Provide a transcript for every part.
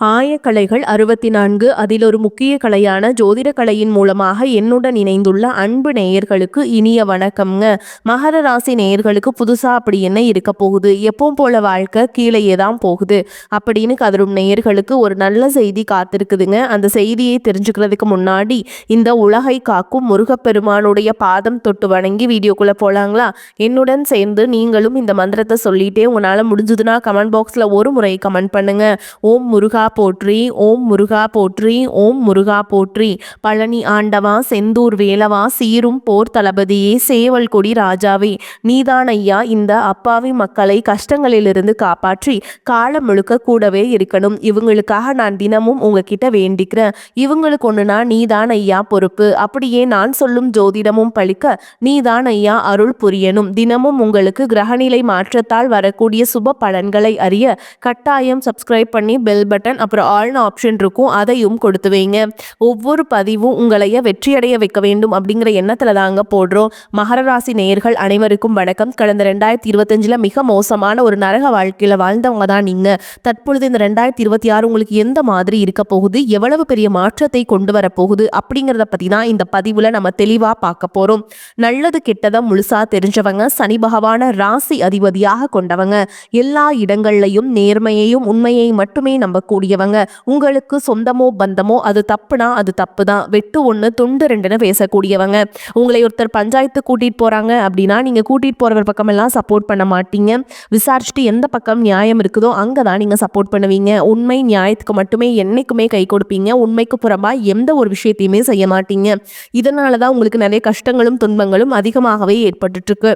ஆயக்கலைகள் 64 அதில் ஒரு முக்கிய கலையான ஜோதிட கலையின் மூலமாக என்னுடன் இணைந்துள்ள அன்பு நேயர்களுக்கு இனிய வணக்கம்ங்க. மகர ராசி நேயர்களுக்கு புதுசா அப்படி என்ன இருக்க போகுது, எப்பவும் போல வாழ்க்கை கீழேயே தான் போகுது அப்படின்னு கதரும் நேயர்களுக்கு ஒரு நல்ல செய்தி காத்திருக்குதுங்க. அந்த செய்தியை தெரிஞ்சுக்கிறதுக்கு முன்னாடி இந்த உலகை காக்கும் முருகப்பெருமானுடைய பாதம் தொட்டு வணங்கி வீடியோக்குள்ள போலாங்களா? என்னுடன் சேர்ந்து நீங்களும் இந்த மந்திரத்தை சொல்லிட்டே உங்களால முடிஞ்சதுன்னா கமெண்ட் பாக்ஸ்ல ஒரு முறை கமெண்ட் பண்ணுங்க. ஓம் முருகா போற்றி, ஓம் முருகா போற்றி, ஓம் முருகா போற்றி. பழனி ஆண்டவா, செந்தூர் வேலவா, சீரும் போர் தளபதியே, சேவல் கொடி ராஜாவே, நீதான் ஐயா இந்த அப்பாவி மக்களை கஷ்டங்களிலிருந்து காப்பாற்றி காலம் முழுக்க கூடவே இருக்கணும். இவங்களுக்காக நான் தினமும் உங்ககிட்ட வேண்டிக்கிறேன். இவங்களுக்கு ஒண்ணுனா நீதான் ஐயா பொறுப்பு. அப்படியே நான் சொல்லும் ஜோதிடமும் பழிக்க நீதான் ஐயா அருள் புரியணும். தினமும் உங்களுக்கு கிரகநிலை மாற்றத்தால் வரக்கூடிய சுப பலன்களை அறிய கட்டாயம் சப்ஸ்கிரைப் பண்ணி பெல் பட்டன் அப்புறம் ஆல்னு ஆப்ஷன் இருக்கும், அதையும் கொடுத்து வைங்க. ஒவ்வொரு பதிவும் உங்களைய வெற்றியடைய வைக்க வேண்டும் அப்படிங்கிற எண்ணத்துல தாங்க போடுறோம். மகர ராசி நேயர்கள் அனைவருக்கும் வணக்கம். கடந்த 2025 மிக மோசமான ஒரு நரக வாழ்க்கையில வாழ்ந்தவங்க தான் நீங்க. தற்பொழுது இந்த 2026 உங்களுக்கு எந்த மாதிரி இருக்க போகுது, எவ்வளவு பெரிய மாற்றத்தை கொண்டு வர போகுது அப்படிங்கிறத பத்தி தான் இந்த பதிவுல நம்ம தெளிவா பார்க்க போறோம். நல்லது கெட்டதை முழுசா தெரிஞ்சவங்க, சனி பகவான ராசி அதிபதியாக கொண்டவங்க, எல்லா இடங்கள்லையும் நேர்மையையும் உண்மையை மட்டுமே நம்பக்கூடியவங்க. உங்களுக்கு சொந்தமோ பந்தமோ அது தப்புனா அது தப்பு தான், வெட்டு ஒன்று துண்டு ரெண்டுன்னு பேசக்கூடியவங்க. உங்களை ஒருத்தர் பஞ்சாயத்து கூட்டிட்டு போறாங்க அப்படின்னா நீங்க கூட்டிட்டு போறவர் பக்கம் எல்லாம் சப்போர்ட் பண்ண மாட்டீங்க. விசாரிச்சுட்டு எந்த பக்கம் நியாயம் இருக்குதோ அங்கதான் நீங்க சப்போர்ட் பண்ணுவீங்க. உண்மை நியாயத்துக்கு மட்டுமே என்னைக்குமே கை கொடுப்பீங்க. உண்மைக்கு புறம்பா எந்த ஒரு விஷயத்தையுமே செய்ய மாட்டீங்க. இதனாலதான் உங்களுக்கு நிறைய கஷ்டங்களும் துன்பங்களும் அதிகமாகவே ஏற்பட்டு இருக்கு.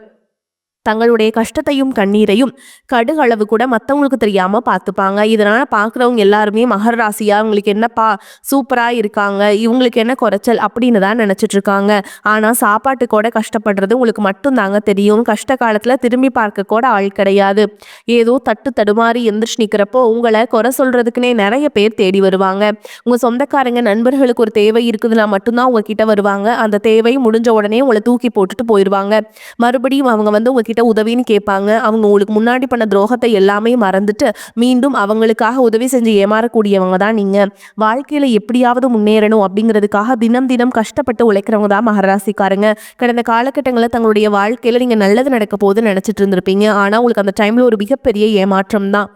தங்களுடைய கஷ்டத்தையும் கண்ணீரையும் கடுகளவு கூட மற்றவங்களுக்கு தெரியாம பார்த்துப்பாங்க. இதனால பார்க்குறவங்க எல்லாருமே மகர ராசியா இவங்களுக்கு என்னப்பா சூப்பரா இருக்காங்க, இவங்களுக்கு என்ன குறைச்சல் அப்படின்னு தான் நினைச்சிட்டு இருக்காங்க. ஆனா சாப்பாட்டுக்கூட கஷ்டப்படுறது உங்களுக்கு மட்டும்தாங்க தெரியும். கஷ்ட காலத்துல திரும்பி பார்க்க கூட ஆள் கிடையாது. ஏதோ தட்டு தடுமாறி எந்திரிச்சு நிற்கிறப்போ உங்களை குறை சொல்றதுக்குன்னே நிறைய பேர் தேடி வருவாங்க. உங்க சொந்தக்காரங்க நண்பர்களுக்கு ஒரு தேவை இருக்குதுன்னா மட்டும்தான் உங்ககிட்ட வருவாங்க. அந்த தேவை முடிஞ்ச உடனே உங்களை தூக்கி போட்டுட்டு போயிடுவாங்க. மறுபடியும் அவங்க உங்ககிட்ட உதவின்னு கேட்பாங்க. அவங்க உங்களுக்கு முன்னாடி பண்ண துரோகத்தை எல்லாமே மறந்துட்டு மீண்டும் அவங்களுக்காக உதவி செஞ்சு ஏமாறக்கூடியவங்க தான் நீங்க. வாழ்க்கையில எப்படியாவது முன்னேறணும் அப்படிங்கிறதுக்காக தினம் தினம் கஷ்டப்பட்டு உழைக்கிறவங்க தான் மகராசிக்காரங்க. கடந்த காலகட்டங்களில் தங்களுடைய வாழ்க்கையில நீங்க நல்லது நடக்க போகுதுன்னு நினைச்சிட்டு இருந்திருப்பீங்க. ஆனா உங்களுக்கு அந்த டைம்ல ஒரு மிகப்பெரிய ஏமாற்றம் தான்.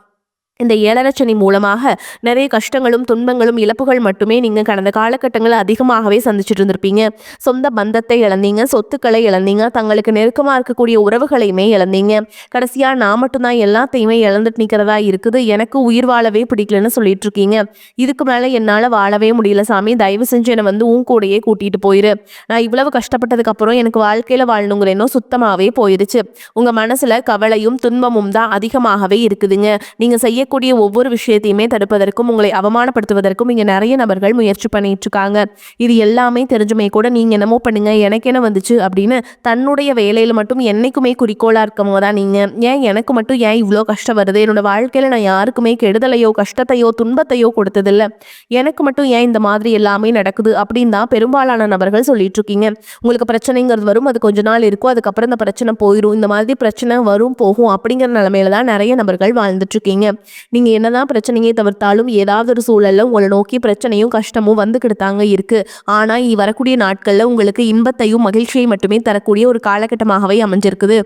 இந்த 7.5 சனி மூலமாக நிறைய கஷ்டங்களும் துன்பங்களும் இழப்புகள் மட்டுமே நீங்கள் கடந்த காலகட்டங்களில் அதிகமாகவே சந்திச்சுட்டு இருந்திருப்பீங்க. சொந்த பந்தத்தை இழந்தீங்க, சொத்துக்களை இழந்தீங்க, தங்களுக்கு நெருக்கமாக இருக்கக்கூடிய உறவுகளையுமே இழந்தீங்க. கடைசியாக நான் மட்டும்தான் எல்லாத்தையுமே இழந்துட்டு நிற்கிறதா இருக்குது, எனக்கு உயிர் வாழவே பிடிக்கலன்னு சொல்லிட்டு இருக்கீங்க. இதுக்கு மேலே என்னால் வாழவே முடியல சாமி, தயவு செஞ்சு என்னை உன் கூடையே கூட்டிகிட்டு போயிரு. நான் இவ்வளவு கஷ்டப்பட்டதுக்கு அப்புறம் எனக்கு வாழ்க்கையில் வாழணுங்கிற எண்ணம் சுத்தமாகவே போயிடுச்சு. உங்கள் மனசில் கவலையும் துன்பமும் தான் அதிகமாகவே இருக்குதுங்க. நீங்கள் செய்யக்கூடிய ஒவ்வொரு விஷயத்தையுமே தடுப்பதற்கும் உங்களை அவமானப்படுத்துவதற்கும் இங்க நிறைய நபர்கள் முயற்சி பண்ணிட்டு இருக்காங்க. இது எல்லாமே தெரிஞ்சுமே கூட நீங்க என்னமோ பண்ணுங்க, எனக்கு என்ன வந்துச்சு அப்படின்னு தன்னுடைய வேலையில மட்டும் என்னைக்குமே குறிக்கோளா இருக்கவங்க தான் நீங்க. ஏன் எனக்கு மட்டும் ஏன் இவ்வளோ கஷ்டம் வருது, என்னோட வாழ்க்கையில நான் யாருக்குமே கெடுதலையோ கஷ்டத்தையோ துன்பத்தையோ கொடுத்ததில்ல, எனக்கு மட்டும் ஏன் இந்த மாதிரி எல்லாமே நடக்குது அப்படின்னு தான் பெரும்பாலான நபர்கள் சொல்லிட்டு இருக்கீங்க. உங்களுக்கு பிரச்சனைங்கிறது வரும், அது கொஞ்ச நாள் இருக்கும், அதுக்கப்புறம் இந்த பிரச்சனை போயிடும். இந்த மாதிரி பிரச்சனை வரும் போகும் அப்படிங்கிற நிலைமையில தான் நிறைய நபர்கள் வாழ்ந்துட்டு இருக்கீங்க. நீங்க என்னதான் பிரச்சனையை தவிர்த்தாலும் ஏதாவது ஒரு சூழல்ல உங்களை நோக்கி பிரச்சனையும் கஷ்டமும் வந்துக்கிட்டு தாங்க இருக்கு. ஆனா இனி வரக்கூடிய நாட்கள்ல உங்களுக்கு இன்பத்தையும் மகிழ்ச்சியை மட்டுமே தரக்கூடிய ஒரு காலகட்டமாகவே அமைஞ்சிருக்குது.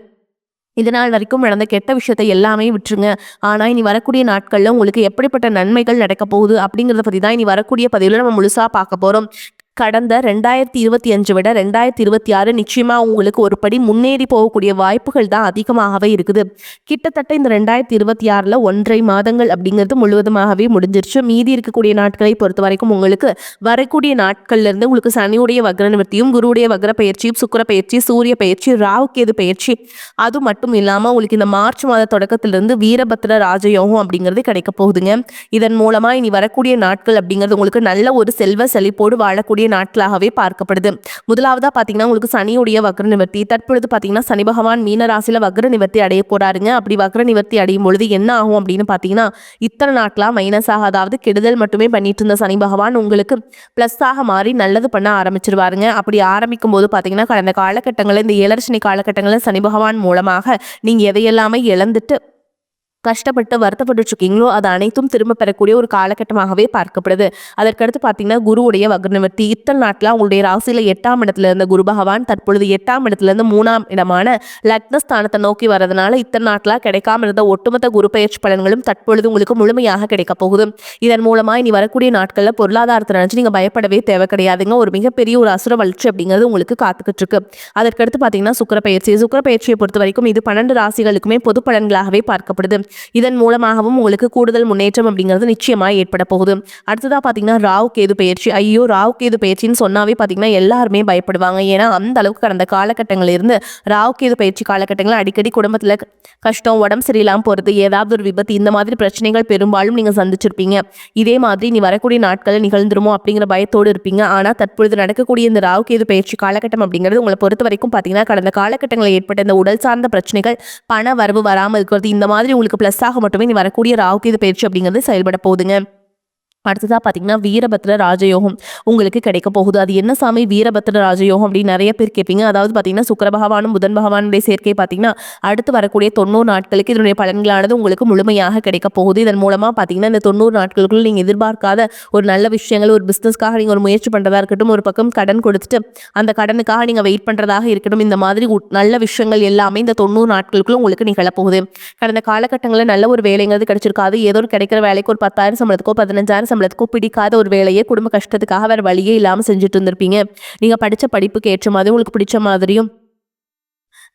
இதனால் வரைக்கும் நடந்த கெட்ட விஷயத்தை எல்லாமே விட்டுருங்க. ஆனா இனி வரக்கூடிய நாட்கள்ல உங்களுக்கு எப்படிப்பட்ட நன்மைகள் நடக்க போகுது அப்படிங்கிறத பத்தி தான் இனி வரக்கூடிய பதிவுல நம்ம முழுசா பார்க்க போறோம். கடந்த 2025 விட 2026 நிச்சயமா உங்களுக்கு ஒரு படி முன்னேறி போகக்கூடிய வாய்ப்புகள் தான் அதிகமாகவே இருக்குது. கிட்டத்தட்ட இந்த 2026 1.5 மாதங்கள் அப்படிங்கிறது முழுவதுமாகவே முடிஞ்சிருச்சு. மீதி இருக்கக்கூடிய நாட்களை பொறுத்த வரைக்கும் உங்களுக்கு வரக்கூடிய நாட்கள்ல இருந்து உங்களுக்கு சனியுடைய வக்ர நிவர்த்தியும், குருவுடைய வக்ர பயிற்சியும், சுக்கிர பயிற்சி, சூரிய பயிற்சி, ராகு கேது பயிற்சி, அது மட்டும் இல்லாம உங்களுக்கு இந்த மார்ச் மாத தொடக்கத்திலிருந்து வீரபத்ர ராஜயோகம் அப்படிங்கிறது கிடைக்க போகுதுங்க. இதன் மூலமா இனி வரக்கூடிய நாட்கள் அப்படிங்கிறது உங்களுக்கு நல்ல ஒரு செல்வ செழிப்போடு வாழக்கூடிய நாட்களாகவே பார்க்கப்படுது. முதலாவதா பாத்தீங்கன்னா உங்களுக்கு சனியுடைய வக்ர நிவர்த்தி. தற்பொழுது பாத்தீங்கன்னா சனி பகவான் மீன ராசியில வக்ர நிவர்த்தி அடைய போறாருங்க. அப்படி வக்ர நிவர்த்தி அடையும் பொழுது என்ன ஆகும் அப்படின்னு பாத்தீங்கன்னா இத்தனை நாட்களா மைனஸாக, அதாவது கெடுதல் மட்டுமே பண்ணிட்டு இருந்த சனி பகவான் உங்களுக்கு பிளஸ்ஸாக மாறி நல்லது பண்ண ஆரம்பிச்சிருவாருங்க. அப்படி ஆரம்பிக்கும் போது பாத்தீங்கன்னா கடந்த காலகட்டங்களில் இந்த 7.5 சனி காலகட்டங்களில் சனி பகவான் மூலமாக நீங்க எதையெல்லாமே இழந்துட்டு கஷ்டப்பட்டு வருத்தப்பட்டுட்டு இருக்கீங்களோ அது அனைத்தும் திரும்ப பெறக்கூடிய ஒரு காலகட்டமாகவே பார்க்கப்படுது. அதற்கடுத்து பார்த்தீங்கன்னா, குருவுடைய வக்ர இத்தனை நாட்களா உங்களுடைய ராசியில 8ஆம் இடத்துல இருந்த குரு பகவான் தற்பொழுது 8ஆம் இடத்துலேருந்து 3ஆம் இடமான லக்னஸ்தானத்தை நோக்கி வரதுனால, இத்தனை நாட்களா கிடைக்காம இருந்த ஒட்டுமொத்த குரு பெயர்ச்சி பலன்களும் தற்பொழுது உங்களுக்கு முழுமையாக கிடைக்கப் போகுது. இதன் மூலமா இனி வரக்கூடிய நாட்கள்ல பொருளாதாரத்தை நினைச்சு நீங்க பயப்படவே தேவை கிடையாதுங்க. ஒரு மிகப்பெரிய ஒரு அசுர வளர்ச்சி அப்படிங்கிறது உங்களுக்கு காத்துக்கிட்டு இருக்கு. அதற்கடுத்து பார்த்தீங்கன்னா, சுக்கிர பயிற்சியை பொறுத்த வரைக்கும் இது 12 ராசிகளுக்குமே பொது பலன்களாகவே பார்க்கப்படுது. இதன் மூலமாகவும் உங்களுக்கு கூடுதல் முன்னேற்றம் அப்படிங்கிறது நிச்சயமா ஏற்பட போகுது. அடுத்ததா பாத்தீங்கன்னா, ராகு கேது பயிற்சி. ஐயோ, ராகு கேது பயிற்சின்னு சொன்னாவே பாத்தீங்கன்னா எல்லாருமே பயப்படுவாங்க. ஏன்னா அந்த அளவுக்கு கடந்த காலகட்டங்களில் இருந்து ராகு கேது பயிற்சி காலகட்டங்கள் அடிக்கடி குடும்பத்துல கஷ்டம், உடம்பு சரியில்லாம போறது, ஏதாவது ஒரு விபத்து, இந்த மாதிரி பிரச்சனைகள் பெரும்பாலும் நீங்க சந்திச்சிருப்பீங்க. இதே மாதிரி நீ வரக்கூடிய நாட்களில் நிகழ்ந்துருமோ அப்படிங்கிற பயத்தோடு இருப்பீங்க. ஆனா தற்பொழுது நடக்கக்கூடிய இந்த ராகு கேது பயிற்சி காலகட்டம் அப்படிங்கிறது உங்களை பொறுத்த வரைக்கும் பாத்தீங்கன்னா கடந்த காலகட்டங்களில் ஏற்பட்ட இந்த உடல் சார்ந்த பிரச்சனைகள், பண வரவு வராமல் இருக்கிறது, இந்த மாதிரி உங்களுக்கு பிளஸ்ஸாக மட்டுமே நீ வரக்கூடிய ராகு கேது பயிற்சி அப்படிங்கிறது செயல்பட போகுதுங்க. அடுத்ததா பார்த்தீங்கன்னா, வீரபத்ர ராஜயோகம் உங்களுக்கு கிடைக்க போகுது. அது என்ன சாமி வீரபத்ர ராஜயோகம் அப்படின்னு நிறைய பேர் கேட்பீங்க. அதாவது பார்த்தீங்கன்னா, சுக்கிர பகவானும் புதன் பகவானுடைய சேர்க்கை பார்த்தீங்கன்னா, அடுத்து வரக்கூடிய 90 நாட்களுக்கு இதனுடைய பலன்களானது உங்களுக்கு முழுமையாக கிடைக்க போகுது. இதன் மூலமா பார்த்தீங்கன்னா, இந்த 90 நாட்களுக்குள்ள நீங்க எதிர்பார்க்காத ஒரு நல்ல விஷயங்கள், ஒரு பிசினஸ்க்காக நீங்க ஒரு முயற்சி பண்றதா இருக்கட்டும், ஒரு பக்கம் கடன் கொடுத்துட்டு அந்த கடனுக்காக நீங்க வெயிட் பண்றதாக இருக்கட்டும், இந்த மாதிரி நல்ல விஷயங்கள் எல்லாமே இந்த 90 நாட்களுக்குள்ள உங்களுக்கு நிகழப்போகுது. கடந்த காலகட்டங்களில் நல்ல ஒரு வேலைங்கிறது கிடைச்சிருக்காது. ஏதோ ஒரு கிடைக்கிற வேலைக்கு ஒரு 10,000 சம்பளத்துக்கோ 15,000 சம்பளத்துக்கோ பிடிக்காத ஒரு வேலையை குடும்ப கஷ்டத்துக்காக வேற வழியே இல்லாம செஞ்சுட்டு இருந்திருப்பீங்க. நீங்க படிச்ச படிப்புக்கு ஏற்ற மாதிரி உங்களுக்கு பிடிச்ச மாதிரியும்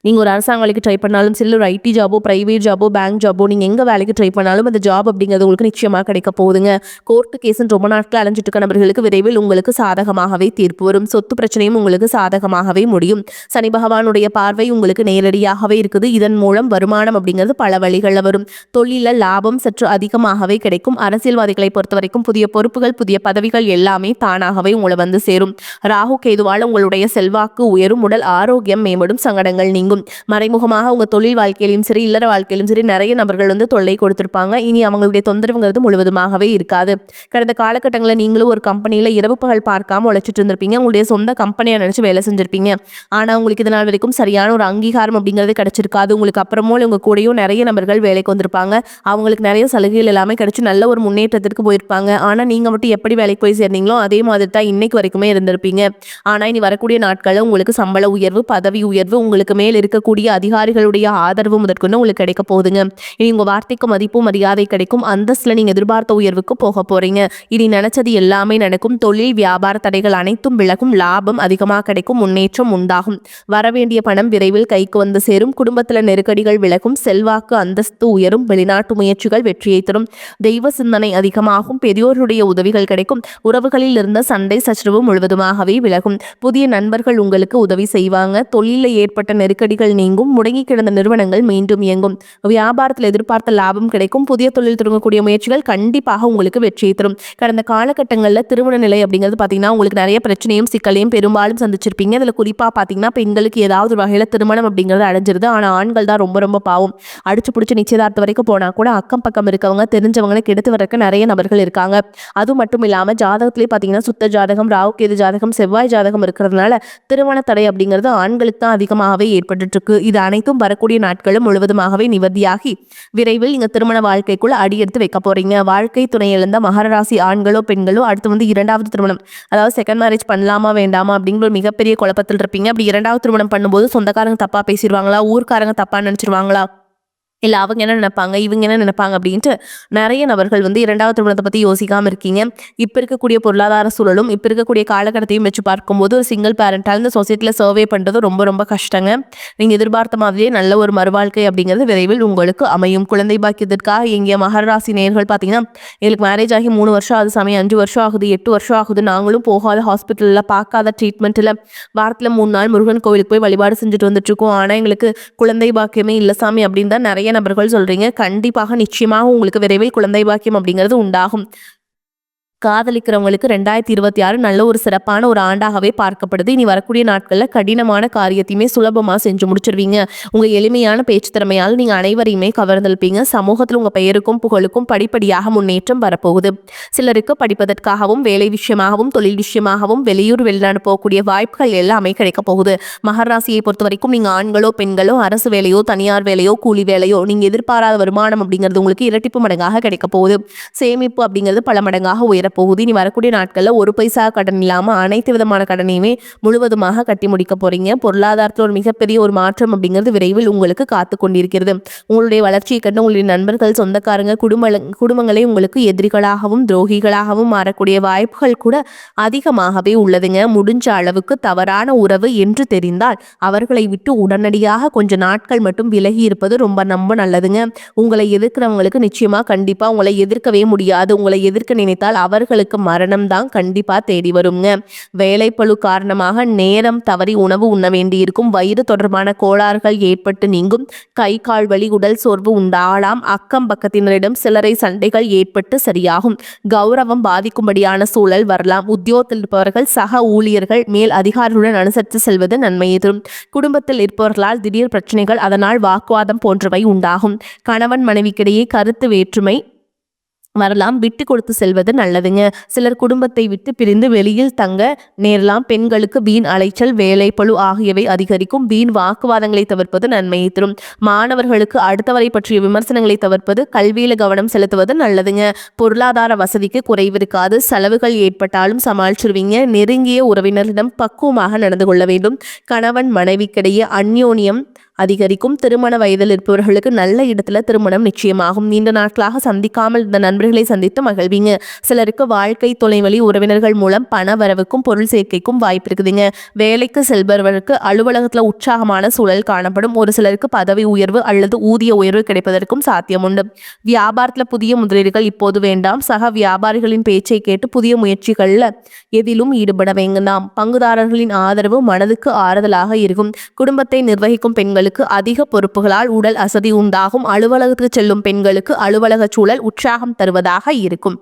நீங்க ஒரு அரசாங்க வேலைக்கு ட்ரை பண்ணாலும் சரி, ஒரு ஐடி ஜாபோ, பிரைவேட் ஜாபோ, பேங்க் ஜாபோ, நீங்க எங்க வேலைக்கு ட்ரை பண்ணாலும் அந்த ஜாப் அப்படிங்கிறது உங்களுக்கு நிச்சயமா கிடைக்க போகுதுங்க. கோர்ட்டு கேஸ்ன்னு ரொம்ப நாட்கள் அலைஞ்சிட்டு இருக்க நபர்களுக்கு விரைவில் உங்களுக்கு சாதகமாகவே தீர்ப்பு வரும். சொத்து பிரச்சனையும் உங்களுக்கு சாதகமாகவே முடியும். சனி பகவானுடைய பார்வை உங்களுக்கு நேரடியாகவே இருக்குது. இதன் மூலம் வருமானம் அப்படிங்கிறது பல வழிகளில் வரும். தொழில லாபம் சற்று அதிகமாகவே கிடைக்கும். அரசியல்வாதிகளை பொறுத்த வரைக்கும் புதிய பொறுப்புகள், புதிய பதவிகள் எல்லாமே தானாகவே உங்களை வந்து சேரும். ராகு கேதுவால் உங்களுடைய செல்வாக்கு உயரும். உடல் ஆரோக்கியம் மேம்படும். சங்கடங்கள் நீங்கும். மறைமுகமாக உங்க தொழில் வாழ்க்கையிலும் சரி, இல்லற வாழ்க்கையிலும் சரி நிறைய நபர்கள் வந்து தொல்லை கொடுத்திருப்பாங்க. இனி அவங்களுடைய தொந்தரவுங்கிறது முழுவதுமாகவே இருக்காது. கடந்த காலகட்டங்களில் நீங்களும் ஒரு கம்பெனியில இரவு பகல் பார்க்காம உழைச்சிட்டு இருந்திருப்பீங்க. உங்களுடைய சொந்த கம்பெனியை நினைச்சு வேலை செஞ்சிருப்பீங்க. ஆனா உங்களுக்கு இதனால் வரைக்கும் சரியான ஒரு அங்கீகாரம் அப்படிங்கிறது கிடைச்சிருக்காது. உங்களுக்கு அப்புறமோ உங்க கூடயும் நிறைய நபர்கள் வேலைக்கு வந்திருப்பாங்க. அவங்களுக்கு நிறைய சலுகைகள் எல்லாமே கிடைச்சு நல்ல ஒரு முன்னேற்றத்திற்கு போயிருப்பாங்க. ஆனா நீங்க மட்டும் எப்படி வேலைக்கு போய் சேர்ந்தீங்களோ அதே மாதிரி தான் இன்னைக்கு வரைக்குமே இருந்திருப்பீங்க. ஆனா இனி வரக்கூடிய நாட்களில் உங்களுக்கு சம்பள உயர்வு, பதவி உயர்வு, உங்களுக்கு மேல் இருக்கக்கூடிய அதிகாரிகளுடைய ஆதரவு முதற்கொண்டு உங்களுக்கு கிடைக்க போகுதுங்க. இனி உங்க வார்த்தைக்கு மதிப்பும் மரியாதை கிடைக்கும். அந்தஸ்துல நீங்க எதிர்பார்த்த உயர்வுக்கு போக போறீங்க. இனி நினைச்சது எல்லாமே நடக்கும். தொழில் வியாபார தடைகள் அனைத்தும் விலகும். லாபம் அதிகமாக கிடைக்கும். முன்னேற்றம் உண்டாகும். வரவேண்டிய பணம் விரைவில் கைக்கு வந்து சேரும். குடும்பத்துல நெருக்கடிகள் விலகும். செல்வாக்கு அந்தஸ்து உயரும். வெளிநாட்டு முயற்சிகள் வெற்றியை தரும். தெய்வ சிந்தனை அதிகமாகும். பெரியோருடைய உதவிகள் கிடைக்கும். உறவுகளில் இருந்த சண்டை சச்சரவு முழுவதுமாகவே விலகும். புதிய நண்பர்கள் உங்களுக்கு உதவி செய்வாங்க. தொழிலில் ஏற்பட்ட நெருக்கடிகள் நீங்கும். முடங்கி கிடந்த நிறுவனங்கள் மீண்டும் இயங்கும். வியாபாரத்தில் எதிர்பார்த்த லாபம் கிடைக்கும். புதிய தொழில் தொடங்கக்கூடிய முயற்சிகள் கண்டிப்பாக உங்களுக்கு வெற்றியை தரும். கடந்த காலகட்டங்களில் திருமண நிலை அப்படிங்கிறது பார்த்தீங்கன்னா உங்களுக்கு நிறைய பிரச்சனையும் சிக்கலையும் பெரும்பாலும் சந்திச்சிருப்பீங்க. அதில் குறிப்பாக பார்த்தீங்கன்னா பெண்களுக்கு ஏதாவது ஒரு வகையில் திருமணம் அப்படிங்கிறது அடைஞ்சிருது. ஆனால் ஆண்கள் தான் ரொம்ப ரொம்ப பாவம். அடிச்சு பிடிச்சி நிச்சயதார்த்தம் வரைக்கும் போனால் கூட அக்கம் பக்கம் இருக்கவங்க தெரிஞ்சவங்களை கெடுத்து வரக்க நிறைய நபர்கள் இருக்காங்க. அது மட்டும் இல்லாமல் ஜாதகத்திலே பார்த்தீங்கன்னா சுத்த ஜாதகம், ராகு கேது ஜாதகம், செவ்வாய் ஜாதகம் இருக்கிறதுனால திருமண தடை அப்படிங்கிறது ஆண்களுக்கு தான் அதிகமாகவே ஏற்பட்டு இருக்கு. இது அனைத்தும் வரக்கூடிய நாட்களும் முழுவதுமாகவே நிவர்த்தியாகி விரைவில் நீங்க திருமண வாழ்க்கைக்குள்ள அடியெடுத்து வைக்க போறீங்க. வாழ்க்கை துணை இழந்த மகர ராசி ஆண்களோ பெண்களோ அடுத்து வந்து இரண்டாவது திருமணம், அதாவது செகண்ட் மேரேஜ் பண்ணலாமா வேண்டாமா அப்படிங்கிற ஒரு மிகப்பெரிய குழப்பத்தில் இருப்பீங்க. அப்படி இரண்டாவது திருமணம் பண்ணும்போது சொந்தக்காரங்க தப்பா பேசிடுவாங்களா, ஊர்க்காரங்க தப்பா நினைச்சிருவாங்களா, இல்லை அவங்க என்ன நினைப்பாங்க, இவங்க என்ன நினைப்பாங்க அப்படின்ட்டு நிறைய நபர்கள் வந்து இரண்டாவது திருமணத்தை பற்றி யோசிக்காமல் இருக்கீங்க. இப்போ இருக்கக்கூடிய பொருளாதார சூழலும் இப்போ இருக்கக்கூடிய காலகட்டத்தையும் வச்சு பார்க்கும்போது ஒரு சிங்கிள் பேரண்டால் இந்த சொசைட்டியில் சர்வே பண்ணுறது ரொம்ப ரொம்ப கஷ்டங்க. நீங்கள் எதிர்பார்த்த மாதிரியே நல்ல ஒரு மறுவாழ்க்கை அப்படிங்கிறது விரைவில் உங்களுக்கு அமையும். குழந்தை பாக்கியத்திற்காக எங்கள் மகர ராசி நேயர்கள் பார்த்தீங்கன்னா எங்களுக்கு மேரேஜ் ஆகி 3 வருஷம் ஆகுது சாமி, 5 வருஷம் ஆகுது, 8 வருஷம் ஆகுது, நாங்களும் போகாத ஹாஸ்பிட்டலில் பார்க்காத ட்ரீட்மெண்ட்டில் வாரத்தில் 3 நாள் முருகன் கோவிலுக்கு போய் வழிபாடு செஞ்சுட்டு வந்துட்டுருக்கோம். ஆனால் எங்களுக்கு குழந்தை பாக்கியமே இல்லை சாமி அப்படின்னு தான் நிறைய நபர்கள் சொல்றீங்க. கண்டிப்பாக நிச்சயமாக உங்களுக்கு விரைவில் குழந்தை பாக்கியம் அப்படிங்கிறது உண்டாகும். காதலிக்கிறவங்களுக்கு 2026 நல்ல ஒரு சிறப்பான ஒரு ஆண்டாகவே பார்க்கப்படுது. இனி வரக்கூடிய நாட்கள்ல கடினமான காரியத்தையுமே சுலபமா செஞ்சு முடிச்சிருவீங்க. உங்க எளிமையான பேச்சு திறமையால் நீங்க அனைவரையுமே கவர்ந்திருப்பீங்க. சமூகத்துல உங்க பெயருக்கும் புகழுக்கும் படிப்படியாக முன்னேற்றம் வரப்போகுது. சிலருக்கு படிப்பதற்காகவும் வேலை விஷயமாகவும் தொழில் விஷயமாகவும் வெளியூர் வெளிநாடு போகக்கூடிய வாய்ப்புகள் எல்லாமே கிடைக்க போகுது. மகர ராசியை பொறுத்த வரைக்கும் நீங்க ஆண்களோ பெண்களோ அரசு வேலையோ தனியார் வேலையோ கூலி வேலையோ நீங்க எதிர்பாராத வருமானம் அப்படிங்கிறது உங்களுக்கு இரட்டிப்பு மடங்காக கிடைக்க போகுது. சேமிப்பு அப்படிங்கிறது பல மடங்காக உயரப்போகுது. இனி வரக்கூடிய நாட்கள்ல ஒரு பைசா கடன் இல்லாம அனைத்து விதமான கடனையுமே முழுவதுமாக கட்டி முடிக்க போறீங்க. பொருளாதாரத்தில் ஒரு மிகப்பெரிய ஒரு மாற்றம் அப்படிங்கிறது விரைவில் உங்களுக்கு காத்து கொண்டிருக்கிறது. உங்களுடைய வளர்ச்சியை கண்டு உங்களுடைய நண்பர்கள் சொந்தக்காரங்க குடும்பங்களே உங்களுக்கு எதிரிகளாகவும் துரோகிகளாகவும் மாறக்கூடிய வாய்ப்புகள் கூட அதிகமாகவே உள்ளதுங்க. முடிஞ்ச அளவுக்கு தவறான உறவு என்று தெரிந்தால் அவர்களை விட்டு உடனடியாக கொஞ்ச நாட்கள் மட்டும் விலகி இருப்பது ரொம்ப நல்லதுங்க. உங்களை எதிர்க்கிறவங்களுக்கு நிச்சயமா கண்டிப்பா உங்களை எதிர்க்கவே முடியாது. உங்களை எதிர்க்க நினைத்தால் அவர்களுக்கு மரணம் தான் கண்டிப்பா தேடி வருங்க. வேலைப்பளு காரணமாக நேரம் தவறி உணவு உண்ண வேண்டியிருக்கும். வயிறு தொடர்பான கோளாறுகள் ஏற்பட்டு நீங்கும். கை கால் வலி உடல் சோர்வு உண்டாகலாம். அக்கம் பக்கத்தினரிடம் சிலரை சண்டைகள் ஏற்பட்டு சரியாகும். கௌரவம் பாதிக்கும்படியான சூழல் வரலாம். உத்தியோகத்தில் இருப்பவர்கள் சக ஊழியர்கள் மேல் அதிகாரிகளுடன் அனுசரித்து செல்வது நன்மையை தரும். குடும்பத்தில் இருப்பவர்களால் திடீர் பிரச்சனைகள் அதனால் வாக்குவாதம் போன்றவை உண்டாகும். கணவன் மனைவிக்கிடையே கருத்து வேற்றுமை வரலாம். விட்டு கொடுத்து செல்வது நல்லதுங்க. சிலர் குடும்பத்தை விட்டு பிரிந்து வெளியில் தங்க நேரலாம். பெண்களுக்கு வீண் அலைச்சல் வேலைப்பளு ஆகியவை அதிகரிக்கும். வீண் வாக்குவாதங்களை தவிர்ப்பது நன்மையை தரும். மாணவர்களுக்கு அடுத்தவரை பற்றிய விமர்சனங்களை தவிர்ப்பது கல்வியில கவனம் செலுத்துவது நல்லதுங்க. பொருளாதார வசதிக்கு குறைவு இருக்காது. செலவுகள் ஏற்பட்டாலும் சமாளிச்சிருவீங்க. நெருங்கிய உறவினரிடம் பக்குவமாக நடந்து கொள்ள வேண்டும். கணவன் மனைவிக்கிடையே அந்யோன்யம் அதிகரிக்கும். திருமண வயதில் இருப்பவர்களுக்கு நல்ல இடத்துல திருமணம் நிச்சயமாகும். நீண்ட நாட்களாக சந்திக்காமல் இந்த நண்பர்களை சந்தித்து மகிழ்வீங்க. சிலருக்கு வாழ்க்கை துணை வழி உறவினர்கள் மூலம் பண வரவுக்கும் பொருள் சேர்க்கைக்கும் வாய்ப்பு இருக்குதுங்க. வேலைக்கு செல்பவர்களுக்கு அலுவலகத்துல உற்சாகமான சூழல் காணப்படும். ஒரு சிலருக்கு பதவி உயர்வு அல்லது ஊதிய உயர்வு கிடைப்பதற்கும் சாத்தியம் உண்டு. வியாபாரத்துல புதிய முதலீடுகள் இப்போது வேண்டாம். சக வியாபாரிகளின் பேச்சை கேட்டு புதிய முயற்சிகள்ல எதிலும் ஈடுபட வேண்டாம். பங்குதாரர்களின் ஆதரவு மனதுக்கு ஆறுதலாக இருக்கும். குடும்பத்தை நிர்வகிக்கும் பெண்கள் அதிக பொறுப்புகளால் உடல் அசதி உண்டாகும். அலுவலகத்துக்கு செல்லும் பெண்களுக்கு அலுவலக சூழல் உற்சாகம் தருவதாக இருக்கும்.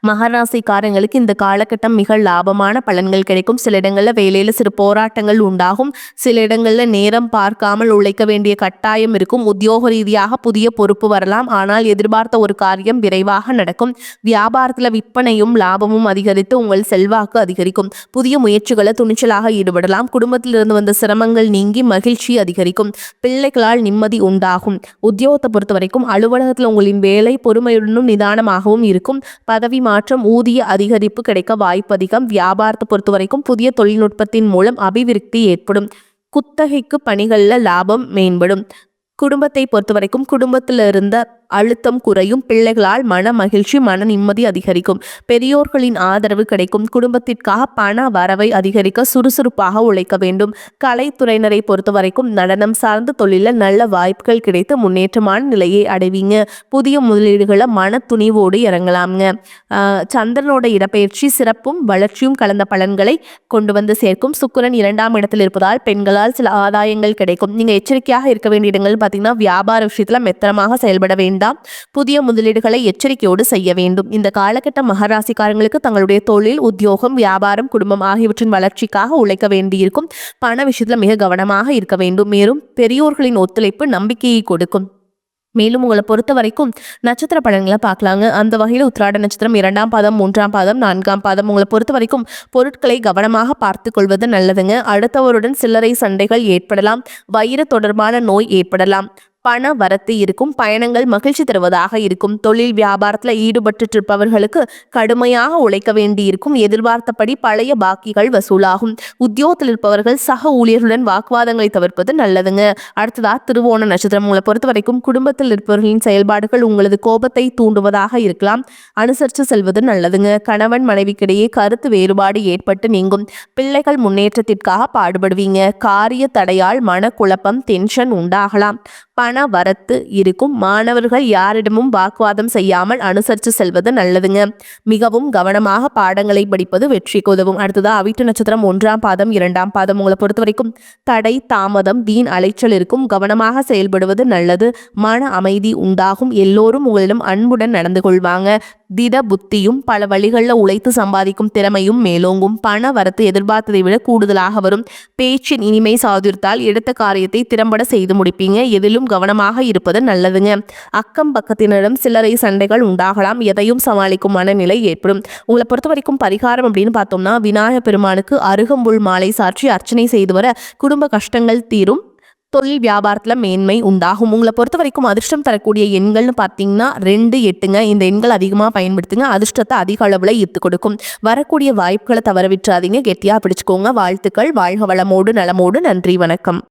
மகராசிக்காரங்களுக்கு இந்த காலகட்டம் மிக லாபமான பலன்கள் கிடைக்கும். சில இடங்கள்ல வேலையில சிறு போராட்டங்கள் உண்டாகும். சில இடங்கள்ல நேரம் பார்க்காமல் உழைக்க வேண்டிய கட்டாயம் இருக்கும். உத்தியோக ரீதியாக புதிய பொறுப்பு வரலாம். ஆனால் எதிர்பார்த்த ஒரு காரியம் விரைவாக நடக்கும். வியாபாரத்துல விற்பனையும் லாபமும் அதிகரித்து உங்கள் செல்வாக்கு அதிகரிக்கும். புதிய முயற்சிகளை துணிச்சலாக ஈடுபடலாம். குடும்பத்திலிருந்து வந்த சிரமங்கள் நீங்கி மகிழ்ச்சி அதிகரிக்கும். பிள்ளைகளால் நிம்மதி உண்டாகும். உத்தியோகத்தை பொறுத்த வரைக்கும் அலுவலகத்தில் உங்களின் வேலை பொறுமையுடனும் நிதானமாகவும் இருக்கும். பதவி மாற்றம் ஊதிய அதிகரிப்பு கிடைக்க வாய்ப்பு அதிகம். வியாபாரத்தை பொறுத்த வரைக்கும் புதிய தொழில்நுட்பத்தின் மூலம் அபிவிருத்தி ஏற்படும். குத்தகைக்கு பணிகள்ல லாபம் மேம்படும். குடும்பத்தை பொறுத்த வரைக்கும் குடும்பத்தில் இருந்த அழுத்தம் குறையும். பிள்ளைகளால் மன மகிழ்ச்சி மன நிம்மதி அதிகரிக்கும். பெரியோர்களின் ஆதரவு கிடைக்கும். குடும்பத்திற்காக பண வரவை அதிகரிக்க சுறுசுறுப்பாக உழைக்க வேண்டும். கலைத்துறையினரை பொறுத்த வரைக்கும் நடனம் சார்ந்த தொழில நல்ல வாய்ப்புகள் கிடைத்து முன்னேற்றமான நிலையை அடைவீங்க. புதிய முதலீடுகளை மன துணிவோடு இறங்கலாம்ங்க. சந்திரனோட இடப்பெயர்ச்சி சிறப்பும் வளர்ச்சியும் கலந்த பலன்களை கொண்டு வந்து சேர்க்கும். சுக்கிரன் 2ஆம் இடத்தில் இருப்பதால் பெண்களால் சில ஆதாயங்கள் கிடைக்கும். நீங்க எச்சரிக்கையாக இருக்க வேண்டிய இடங்கள் பார்த்தீங்கன்னா வியாபார விஷயத்துல மெத்தனமாக செயல்பட வேண்டும். புதிய முதலீடுகளை எச்சரிக்கையோடு செய்ய வேண்டும். இந்த காலகட்ட மகராசிக்காரங்களுக்கு தங்களுடைய தொழில் உத்தியோகம் வியாபாரம் குடும்பம் ஆகியவற்றின் வளர்ச்சிக்காக உழைக்க வேண்டியிருக்கும். பண விஷயத்துல மிக கவனமாக இருக்க வேண்டும். மேலும் பெரியோர்களின் ஒத்துழைப்பு நம்பிக்கையை கொடுக்கும். மேலும் உங்களை பொறுத்த வரைக்கும் நட்சத்திர பலன்களை பார்க்கலாங்க. அந்த வகையில் உத்திராட நட்சத்திரம் 2ஆம் பாதம் 3ஆம் பாதம் 4ஆம் பாதம் உங்களை பொறுத்த வரைக்கும் பொருட்களை கவனமாக பார்த்து கொள்வது நல்லதுங்க. அடுத்தவருடன் சில்லறை சண்டைகள் ஏற்படலாம். வயிறு தொடர்பான நோய் ஏற்படலாம். பண வரத்து இருக்கும். பயணங்கள் மகிழ்ச்சி தருவதாக இருக்கும். தொழில் வியாபாரத்தில் ஈடுபட்டு இருப்பவர்களுக்கு கடுமையாக உழைக்க வேண்டியிருக்கும். எதிர்பார்த்தபடி பழைய பாக்கிகள் வசூலாகும். உத்தியோகத்தில் இருப்பவர்கள் சக ஊழியர்களுடன் வாக்குவாதங்களை தவிர்ப்பது நல்லதுங்க. அடுத்ததா திருவோண நட்சத்திரம் உங்களை பொறுத்த வரைக்கும் குடும்பத்தில் இருப்பவர்களின் செயல்பாடுகள் உங்களது கோபத்தை தூண்டுவதாக இருக்கலாம். அனுசரித்து செல்வது நல்லதுங்க. கணவன் மனைவிக்கிடையே கருத்து வேறுபாடு ஏற்பட்டு நீங்கும். பிள்ளைகள் முன்னேற்றத்திற்காக பாடுபடுவீங்க. காரிய தடையால் மனக்குழப்பம் டென்ஷன் உண்டாகலாம். பண வரத்து இருக்கும். மாணவர்கள் யாரிடமும் வாக்குவாதம் செய்யாமல் அனுசரித்து செல்வது நல்லதுங்க. மிகவும் கவனமாக பாடங்களை படிப்பது வெற்றிக்கு உதவும். அடுத்ததா அவிட்ட நட்சத்திரம் 1ஆம் பாதம் 2ஆம் பாதம். உங்களை பொறுத்த வரைக்கும் தடை தாமதம் வீண் அலைச்சல் இருக்கும். கவனமாக செயல்படுவது நல்லது. மன அமைதி உண்டாகும். எல்லோரும் உங்களிடம் அன்புடன் நடந்து கொள்வாங்க. திட புத்தியும் பல வழிகளில் உழைத்து சம்பாதிக்கும் திறமையும் மேலோங்கும். பண வரத்து எதிர்பார்த்ததை விட கூடுதலாக வரும். பேச்சின் இனிமை சாதுர்த்தால் எடுத்த காரியத்தை திறம்பட செய்து முடிப்பீங்க. எதிலும் கவனமாக இருப்பது நல்லதுங்க. அக்கம் பக்கத்தினரிடம் சில்லறை சண்டைகள் உண்டாகலாம். எதையும் சமாளிக்கும் மனநிலை ஏற்படும். உங்களை பொறுத்த வரைக்கும் பரிகாரம் அப்படின்னு பார்த்தோம்னா விநாயகர் பெருமானுக்கு அருகம்புல் மாலை சாற்றி அர்ச்சனை செய்து வர குடும்ப கஷ்டங்கள் தீரும். தொழில் வியாபாரத்தில் மேன்மை உண்டாகும். உங்களை பொறுத்த வரைக்கும் அதிர்ஷ்டம் தரக்கூடிய எண்கள்னு பார்த்தீங்கன்னா 2, 8ங்க. இந்த எண்கள் அதிகமாக பயன்படுத்துங்க. அதிர்ஷ்டத்தை அதிக அளவில் ஈர்த்து கொடுக்கும். வரக்கூடிய வாய்ப்புகளை தவற விட்டுறாதீங்க. கெட்டியாக பிடிச்சுக்கோங்க. வாழ்த்துக்கள். வாழ்க வளமோடு நலமோடு. நன்றி, வணக்கம்.